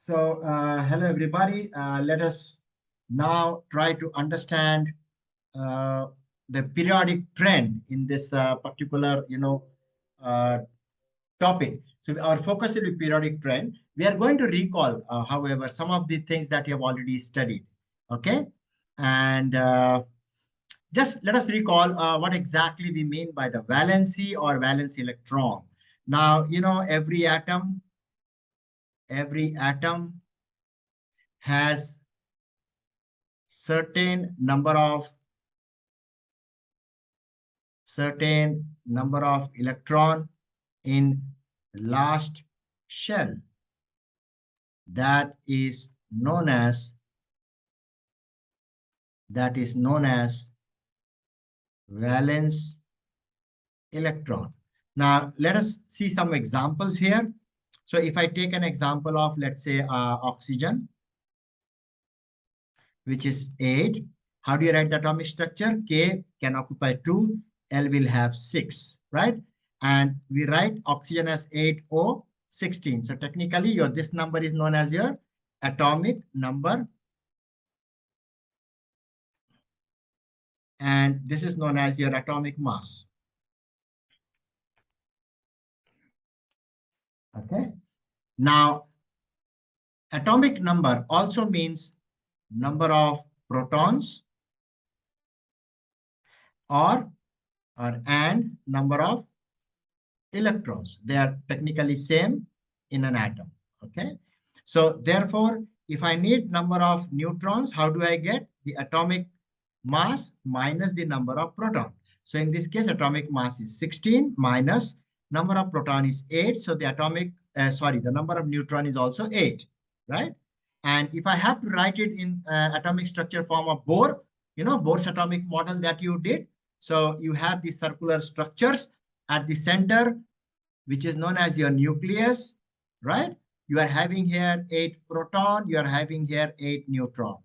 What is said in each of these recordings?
So, hello everybody. Let us now try to understand uh, the periodic trend in this particular, uh, topic. So, our focus will be periodic trend. We are going to recall, however, some of the things that you have already studied. Okay, and just let us recall what exactly we mean by the valency or valence electron. Now, every atom has certain number of electron in last shell that is known as valence electron. Now let us see some examples here. So if I take an example of, let's say, oxygen, which is 8. How do you write the atomic structure? K can occupy 2, L will have 6, right? And we write oxygen as 8O 16. So technically, this number is known as your atomic number, and this is known as your atomic mass. Okay. Now, atomic number also means number of protons or and number of electrons. They are technically same in an atom. Okay. So therefore, if I need number of neutrons, how do I get? The atomic mass minus the number of proton. So in this case, atomic mass is 16 minus number of proton is 8. So the the number of neutron is also 8, right? And if I have to write it in atomic structure form of Bohr, Bohr's atomic model that you did. So you have the circular structures at the center, which is known as your nucleus, right? You are having here 8 proton, you are having here 8 neutron.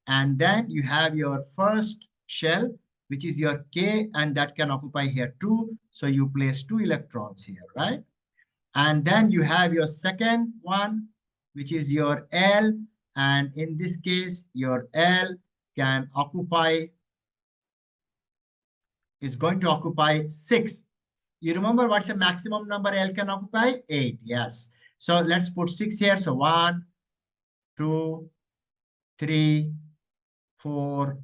And then you have your first shell, which is your K, and that can occupy here 2. So you place 2 electrons here, right? And then you have your second one, which is your L. And in this case, your L is going to occupy 6. You remember what's the maximum number L can occupy? 8, yes. So let's put 6 here. So 1, 2, 3, 4,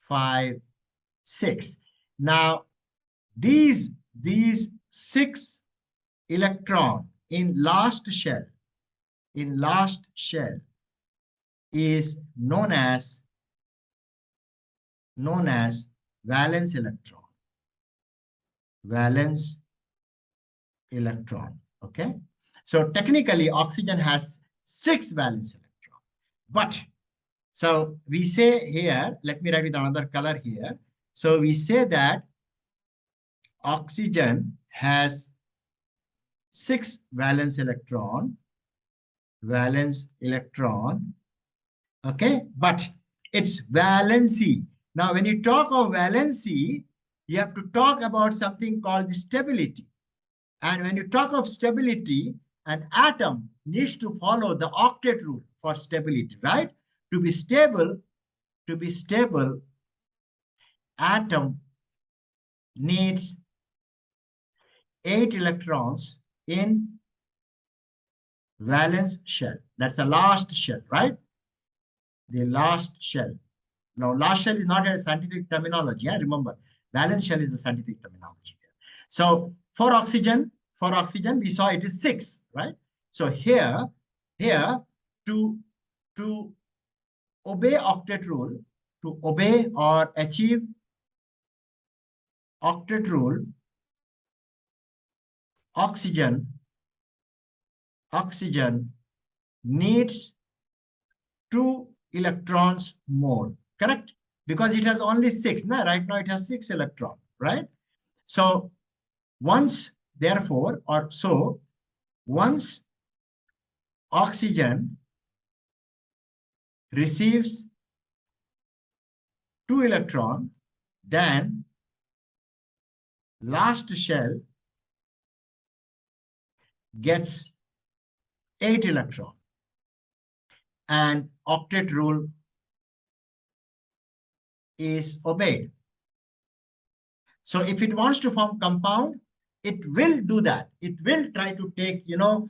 5, 6. Now, these 6 electron in last shell is known as valence electron. Valence electron. Okay. So technically, oxygen has 6 valence electron. But so we say here, let me write with another color here. So we say that oxygen has 6 valence electron. Okay, but it's valency. Now, when you talk of valency, you have to talk about something called the stability. And when you talk of stability, an atom needs to follow the octet rule for stability, right? To be stable, atom needs 8 electrons in valence shell. That's the last shell, right? The last shell. Now, last shell is not a scientific terminology. Yeah? Remember, valence shell is the scientific terminology. So for oxygen, we saw it is 6, right? So here to obey octet rule, to obey or achieve octet rule, oxygen needs 2 electrons more, correct? Because it has only 6. No? Right now it has 6 electrons, right? So once oxygen receives 2 electrons, then last shell gets 8 electrons. and octet rule is obeyed. So if it wants to form compound, it will do that. It will try to take, 2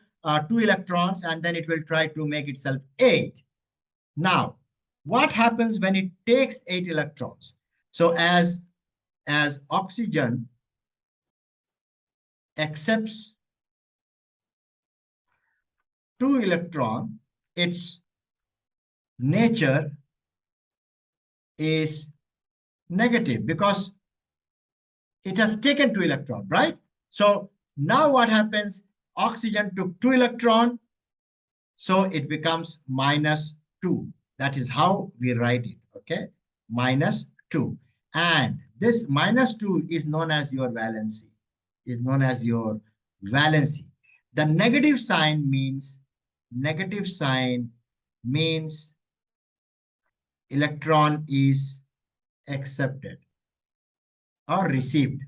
electrons, and then it will try to make itself 8. Now, what happens when it takes 8 electrons? So as oxygen accepts 2 electron, its nature is negative because it has taken 2 electron, right? So now what happens? Oxygen took 2 electron, so it becomes -2. That is how we write it, okay? -2. And this -2 is known as your valency, is known as your valency. The negative sign means electron is accepted or received,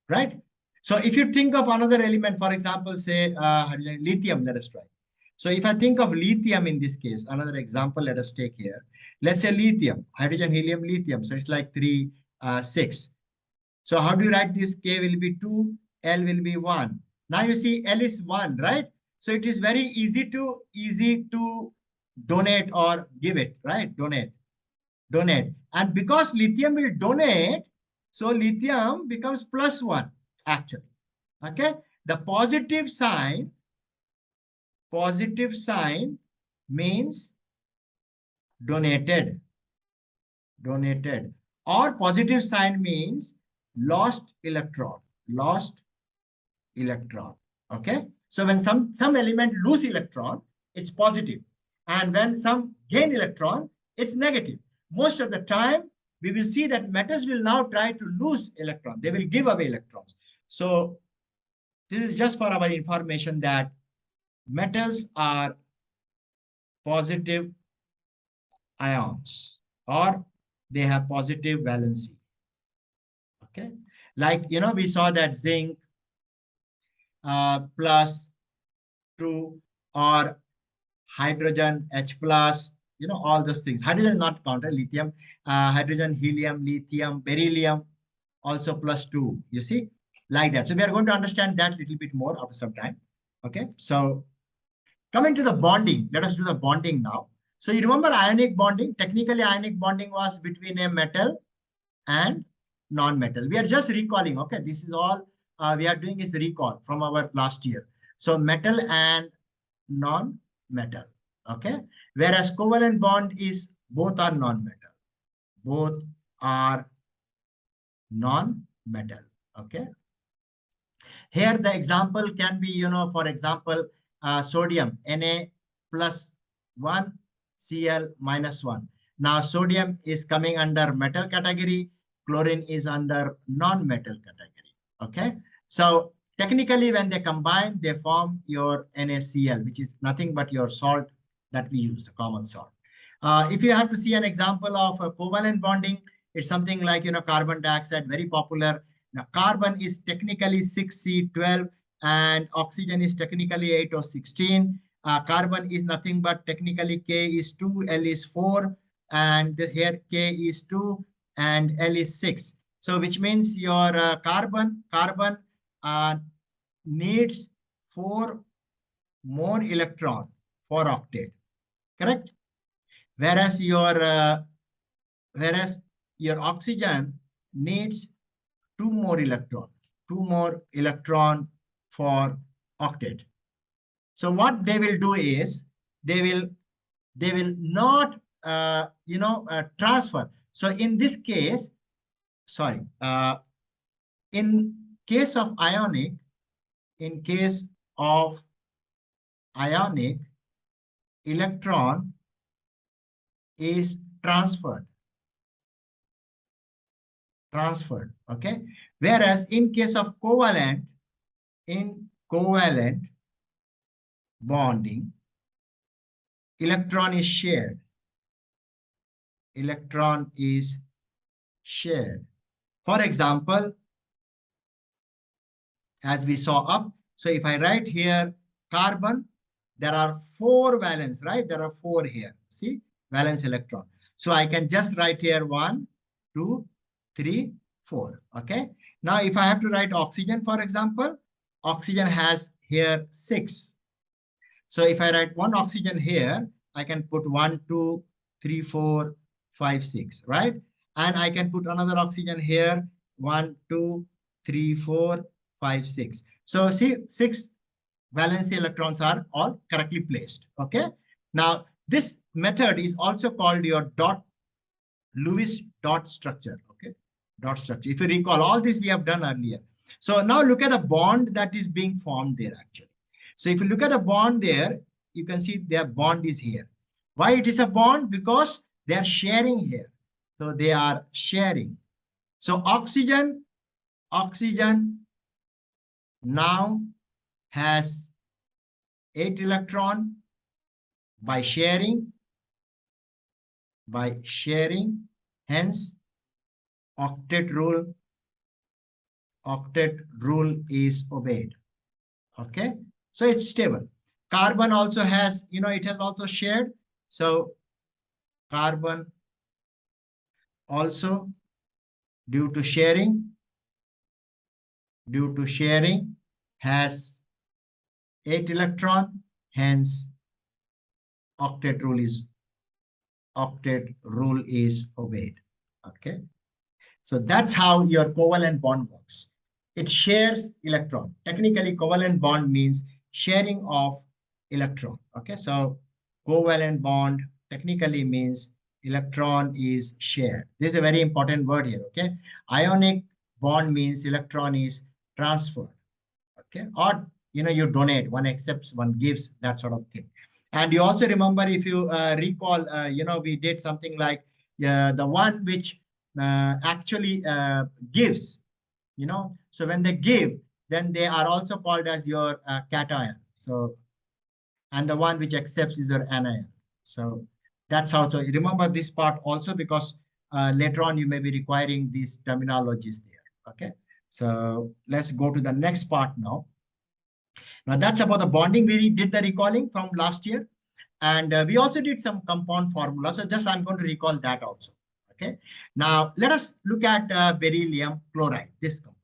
right? So if you think of another element, for example, say lithium, let us try. So if I think of lithium in this case, another example, let us take here. Let's say lithium, hydrogen, helium, lithium. So it's like 3, 6. So how do you write this? K will be 2, L will be 1. Now you see L is 1, right? So it is very easy to donate or give it, right? Donate. And because lithium will donate, so lithium becomes +1 actually. Okay. The positive sign means donated, or positive sign means lost electron. Okay. So when some element lose electron, it's positive. And when some gain electron, it's negative. Most of the time, we will see that metals will now try to lose electron. They will give away electrons. So this is just for our information that metals are positive ions, or they have positive valency. Okay. Like, we saw that zinc plus true, or hydrogen H plus, all those things. Hydrogen not counted, lithium, hydrogen, helium, lithium, beryllium, also +2, you see, like that. So we are going to understand that a little bit more after some time. Okay. So coming to the bonding, let us do the bonding now. So you remember ionic bonding? Technically, ionic bonding was between a metal and non-metal. We are just recalling, okay? This is all we are doing is recall from our last year. So metal and non-metal, okay? Whereas covalent bond is both are non-metal. Both are non-metal, okay? Here the example can be, for example, sodium, Na +1, Cl -1. Now sodium is coming under metal category, chlorine is under non-metal category. Okay. So technically when they combine, they form your NaCl, which is nothing but your salt that we use, common salt. If you have to see an example of a covalent bonding, it's something like, carbon dioxide, very popular. Now, carbon is technically 6C12 and oxygen is technically 8 or 16. Carbon is nothing but technically K is 2, L is 4, and this here K is 2 and L is 6. So which means your carbon uh, needs 4 more electron for octet, correct? Whereas your oxygen needs 2 more electron for octet. So what they will do is they will not transfer. So in this case, sorry, in case of ionic, electron is transferred, okay? Whereas in case of covalent bonding, electron is shared. For example, as we saw up, so if I write here carbon there are 4 valence, right? There are 4 here. See, valence electron. So I can just write here 1, 2, 3, 4. Okay. Now, if I have to write oxygen, for example, oxygen has here 6. So if I write one oxygen here, I can put 1, 2, 3, 4, 5, 6, right? And I can put another oxygen here, 1, 2, 3, 4, 5, 6. So see, 6 valency electrons are all correctly placed. Okay. Now, this method is also called your Lewis dot structure. Okay. Dot structure. If you recall, all this we have done earlier. So now look at the bond that is being formed there actually. So if you look at the bond there, you can see their bond is here. Why it is a bond? Because they are sharing here. So they are sharing. So oxygen now has 8 electron by sharing. Hence octet rule is obeyed. Okay, so it's stable. Carbon also has, it has also shared. So carbon also due to sharing has 8 electron. Hence octet rule is obeyed. Okay, so that's how your covalent bond works. It shares electron. Technically, covalent bond means sharing of electron. Okay, so covalent bond technically means electron is shared. This is a very important word here. Okay, ionic bond means electron is transferred. Okay, or you donate, one accepts, one gives, that sort of thing. And you also remember, if you recall, we did something like the one which actually gives, so when they give, then they are also called as your cation. So, and the one which accepts is your anion. So that's how. So remember this part also, because later on you may be requiring these terminologies there. Okay, so let's go to the next part now. Now that's about the bonding. We did the recalling from last year. And we also did some compound formula. So just I'm going to recall that also. Okay. Now let us look at beryllium chloride, this compound.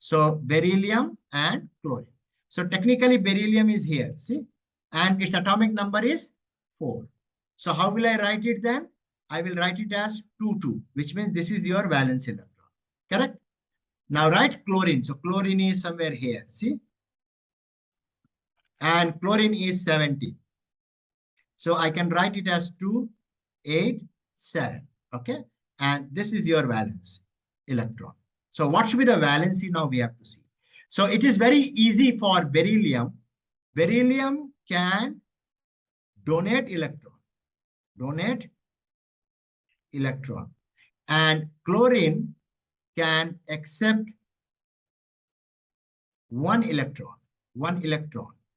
So beryllium and chlorine. So technically beryllium is here, see, and its atomic number is 4. So how will I write it then? I will write it as 2, 2, which means this is your valence electron. Correct? Now write chlorine. So chlorine is somewhere here, see, and chlorine is 70. So I can write it as 2, 8, 7. Okay. And this is your valence electron. So what should be the valency now we have to see. So it is very easy for beryllium. Beryllium can donate electron. And chlorine can accept one electron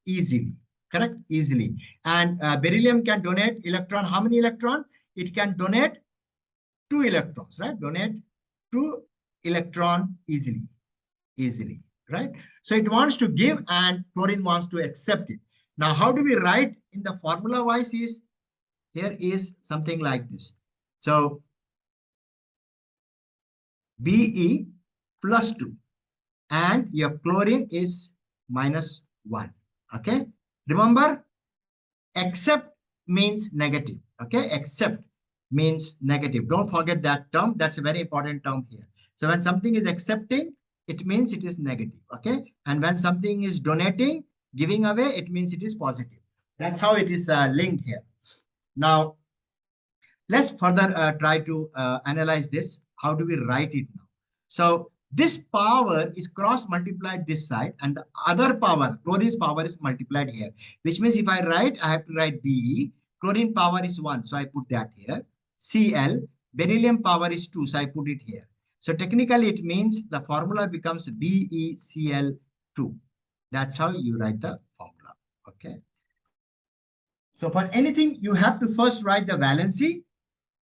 easily. Correct? Easily. And beryllium can donate electron. How many electron? It can donate 2 electrons, right? Donate 2 electron easily, right? So it wants to give and chlorine wants to accept it. Now, how do we write in the formula wise is, here is something like this. So Be plus 2 and your chlorine is minus 1. Okay. Remember, accept means negative. Okay. Accept means negative. Don't forget that term. That's a very important term here. So when something is accepting, it means it is negative. Okay. And when something is donating, giving away, it means it is positive. That's how it is linked here. Now, let's further try to analyze this. How do we write it now? So this power is cross multiplied this side, and the other power, chlorine's power, is multiplied here, which means if I write, I have to write Be. Chlorine power is 1, so I put that here. Cl, beryllium power is 2, so I put it here. So technically it means the formula becomes BeCl2. That's how you write the formula. Okay. So for anything, you have to first write the valency,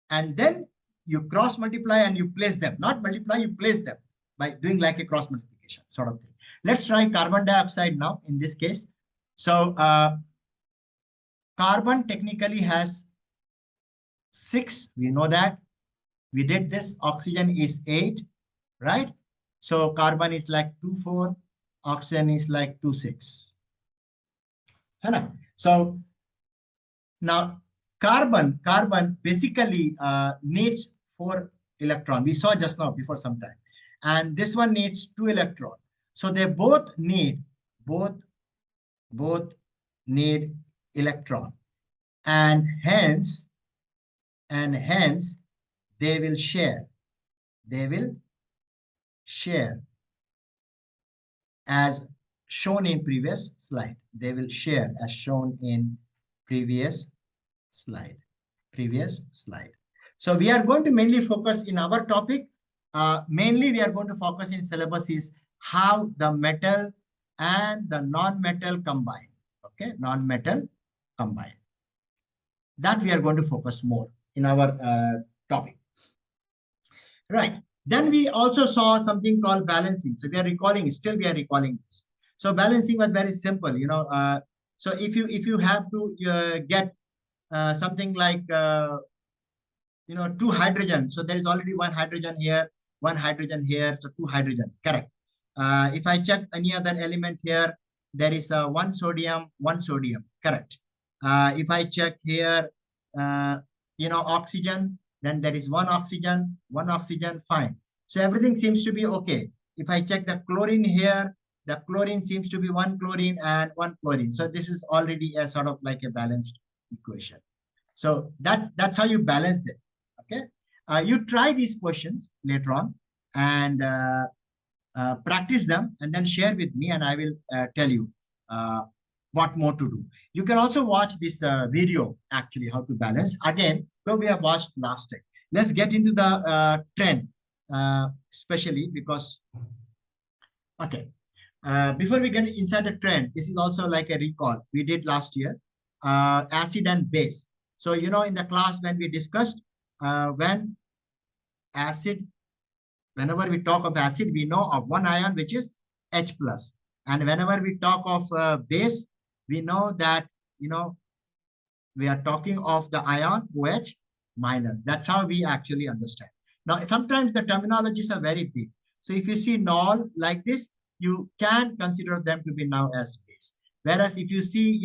and then you cross multiply and you place them. Not multiply, you place them by doing like a cross multiplication sort of thing. Let's try carbon dioxide now in this case. So carbon technically has 6. We know that. We did this. Oxygen is 8, right? So carbon is like 2, 4. Oxygen is like 2, 6. So now carbon basically needs 4 electron. We saw just now before some time. And this one needs 2 electron. So they both need electron. And hence they will share as shown in previous slide. They will share as shown in previous slide. So we are going to mainly focus in our topic. Mainly we are going to focus in syllabus is how the metal and the non-metal combine. Okay, non-metal combine. That we are going to focus more in our topic. Right. Then we also saw something called balancing. So we are recalling this. So balancing was very simple, so if you have to get something like 2 hydrogen. So there is already 1 hydrogen here, 1 hydrogen here. So 2 hydrogen, correct. If I check any other element here, there is 1 sodium, correct. If I check here, oxygen, then there is 1 oxygen, fine. So everything seems to be okay. If I check the chlorine here, the chlorine seems to be 1 chlorine and 1 chlorine. So this is already a sort of like a balanced equation. So that's how you balance them. Okay. You try these questions later on and practice them and then share with me, and I will tell you what more to do. You can also watch this video, actually, how to balance. Again, so we have watched last time. Let's get into the trend, especially because, okay, before we get inside the trend, this is also like a recall we did last year, acid and base. So, in the class when we discussed when acid, whenever we talk of acid, we know of one ion, which is H plus. And whenever we talk of base, we know that, we are talking of the ion OH minus. That's how we actually understand. Now, sometimes the terminologies are very big. So if you see null like this, you can consider them to be now as base. Whereas if you see,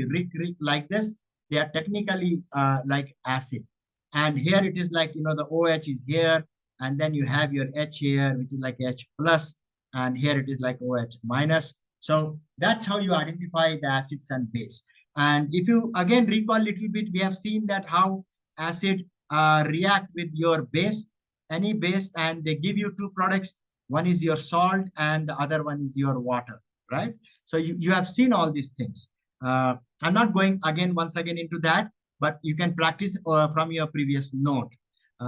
Rick like this, they are technically like acid. And here it is like, the OH is here, and then you have your H here, which is like H plus, and here it is like OH minus. So that's how you identify the acids and base. And if you again recall a little bit, we have seen that how acid react with your base, any base, and they give you 2 products. One is your salt and the other one is your water, right? So you have seen all these things. I'm not going once again into that, but you can practice from your previous note,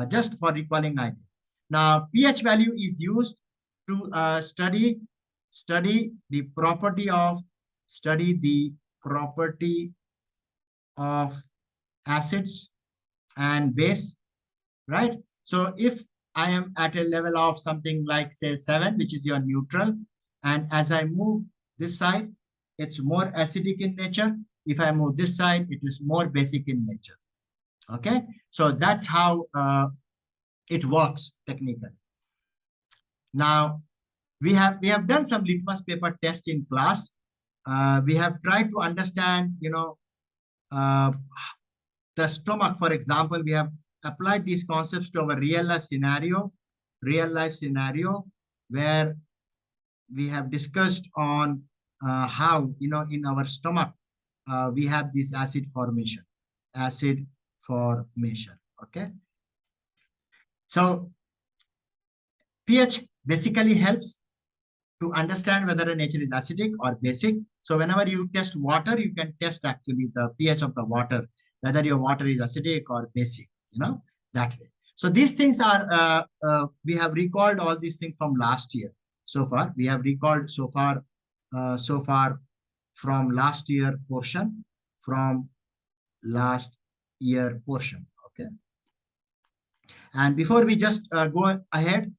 just for recalling idea. Now, pH value is used to study the property of acids and base, right? So if I am at a level of something like, say, 7, which is your neutral, and as I move this side, it's more acidic in nature. If I move this side, it is more basic in nature. Okay, so that's how it works technically. Now, we have done some litmus paper test in class. We have tried to understand, the stomach, for example. We have applied these concepts to our real life scenario, where we have discussed on how, in our stomach, we have this acid formation. Okay. So pH basically helps to understand whether a nature is acidic or basic. So whenever you test water, you can test actually the pH of the water, whether your water is acidic or basic, that way. So these things are, we have recalled all these things from last year. So far, we have recalled so far from last year portion, okay. And before we just go ahead,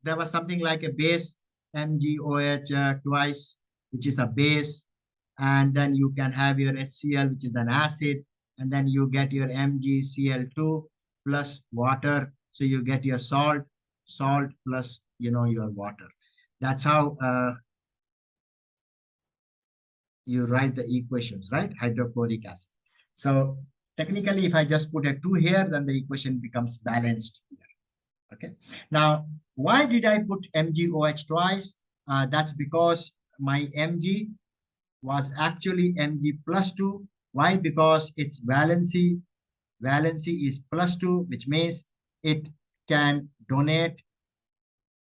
there was something like a base, MgOH twice, which is a base. and then you can have your HCl, which is an acid, and then you get your MgCl2 plus water. So you get your salt plus, your water. That's how you write the equations, right? Hydrochloric acid. So technically, if I just put a 2 here, then the equation becomes balanced here. Okay. Now, why did I put MgOH twice? That's because my Mg was actually Mg plus 2. Why? Because its valency is plus 2, which means it can donate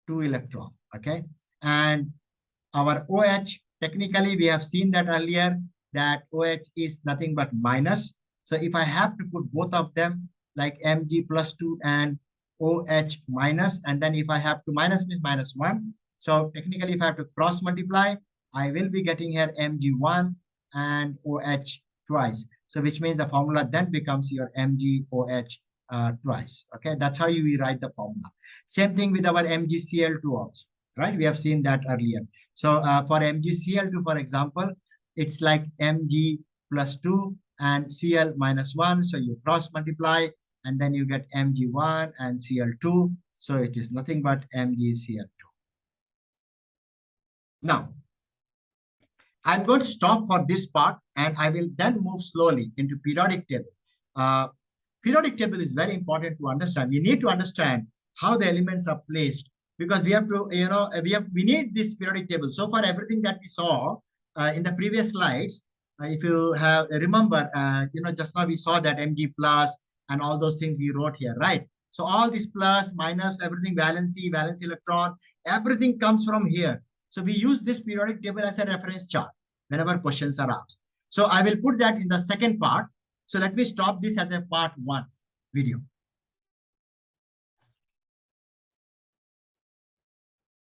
2 electron. Okay. And our OH, technically, we have seen that earlier, that OH is nothing but minus. So if I have to put both of them, like Mg plus 2 and OH minus, and then if I have to minus means minus 1. So technically, if I have to cross multiply, I will be getting here Mg1 and OH twice. So which means the formula then becomes your MgOH twice. Okay, that's how you write the formula. Same thing with our MgCl2 also, right? We have seen that earlier. So for MgCl2, for example, it's like Mg plus 2 and Cl minus 1. So you cross multiply and then you get Mg1 and Cl2. So it is nothing but MgCl2. Now, I'm going to stop for this part and I will then move slowly into periodic table. Uh, Periodic table is very important to understand. We need to understand how the elements are placed because we have to, we need this periodic table. So far, everything that we saw in the previous slides, if you have remember, just now we saw that Mg plus and all those things we wrote here, right? So all this plus, minus, everything, valence electron, everything comes from here. So we use this periodic table as a reference chart whenever questions are asked. So I will put that in the second part. So let me stop this as a part 1 video.